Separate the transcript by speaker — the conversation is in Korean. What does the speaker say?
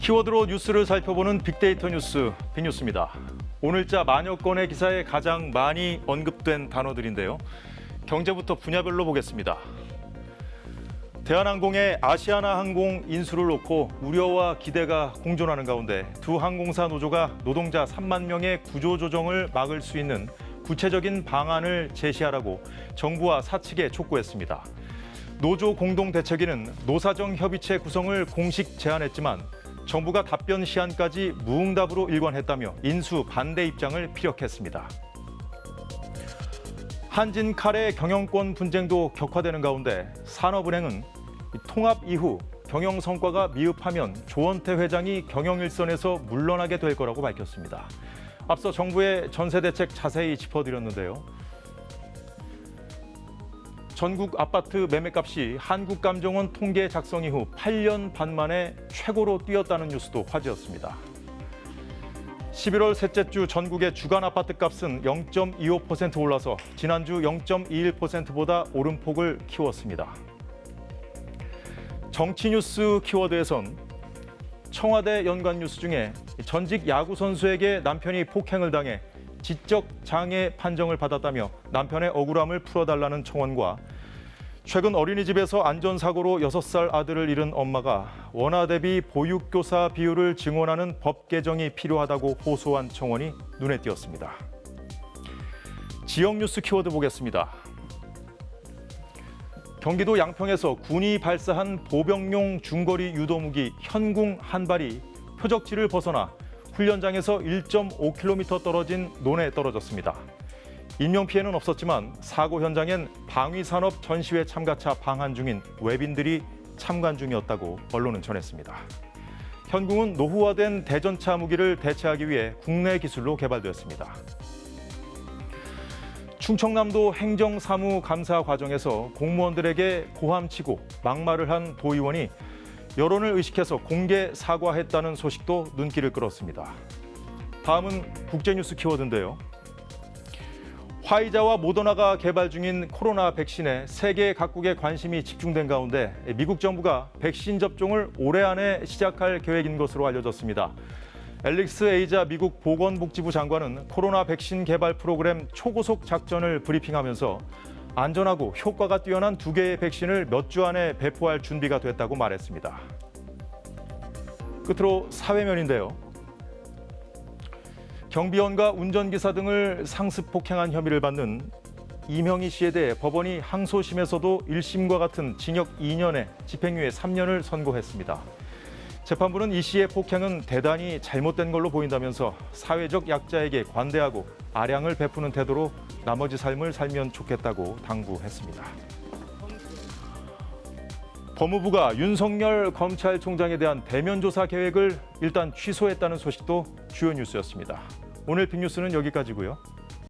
Speaker 1: 키워드로 뉴스를 살펴보는 빅데이터 뉴스, 빅뉴스입니다. 오늘자 만여 건의 기사에 가장 많이 언급된 단어들인데요. 경제부터 분야별로 보겠습니다. 대한항공의 아시아나항공 인수를 놓고 우려와 기대가 공존하는 가운데 두 항공사 노조가 노동자 3만 명의 구조조정을 막을 수 있는 구체적인 방안을 제시하라고 정부와 사측에 촉구했습니다. 노조 공동대책위는 노사정 협의체 구성을 공식 제안했지만 정부가 답변 시한까지 무응답으로 일관했다며 인수 반대 입장을 피력했습니다. 한진칼의 경영권 분쟁도 격화되는 가운데 산업은행은 통합 이후 경영 성과가 미흡하면 조원태 회장이 경영 일선에서 물러나게 될 거라고 밝혔습니다. 앞서 정부의 전세 대책 자세히 짚어드렸는데요. 전국 아파트 매매값이 한국감정원 통계 작성 이후 8년 반 만에 최고로 뛰었다는 뉴스도 화제였습니다. 11월 셋째 주 전국의 주간 아파트 값은 0.25% 올라서 지난주 0.21%보다 오름폭을 키웠습니다. 정치 뉴스 키워드에선 청와대 연관 뉴스 중에 전직 야구 선수에게 남편이 폭행을 당해 지적 장애 판정을 받았다며 남편의 억울함을 풀어달라는 청원과 최근 어린이집에서 안전사고로 6살 아들을 잃은 엄마가 원화 대비 보육교사 비율을 증원하는 법 개정이 필요하다고 호소한 청원이 눈에 띄었습니다. 지역 뉴스 키워드 보겠습니다. 경기도 양평에서 군이 발사한 보병용 중거리 유도무기 현궁 한 발이 표적지를 벗어나 훈련장에서 1.5km 떨어진 논에 떨어졌습니다. 인명피해는 없었지만 사고 현장엔 방위산업 전시회 참가차 방한 중인 외빈들이 참관 중이었다고 언론은 전했습니다. 현궁은 노후화된 대전차 무기를 대체하기 위해 국내 기술로 개발되었습니다. 충청남도 행정사무감사 과정에서 공무원들에게 고함치고 막말을 한 도의원이 여론을 의식해서 공개 사과했다는 소식도 눈길을 끌었습니다. 다음은 국제뉴스 키워드인데요. 화이자와 모더나가 개발 중인 코로나 백신에 세계 각국의 관심이 집중된 가운데 미국 정부가 백신 접종을 올해 안에 시작할 계획인 것으로 알려졌습니다. 앨릭스 에이자 미국 보건복지부 장관은 코로나 백신 개발 프로그램 초고속 작전을 브리핑하면서 안전하고 효과가 뛰어난 2개의 백신을 몇 주 안에 배포할 준비가 됐다고 말했습니다. 끝으로 사회면인데요. 경비원과 운전기사 등을 상습 폭행한 혐의를 받는 이명희 씨에 대해 법원이 항소심에서도 1심과 같은 징역 2년에 집행유예 3년을 선고했습니다. 재판부는 이 씨의 폭행은 대단히 잘못된 걸로 보인다면서 사회적 약자에게 관대하고 아량을 베푸는 태도로 나머지 삶을 살면 좋겠다고 당부했습니다. 법무부가 윤석열 검찰총장에 대한 대면 조사 계획을 일단 취소했다는 소식도 주요 뉴스였습니다. 오늘 빅뉴스는 여기까지고요.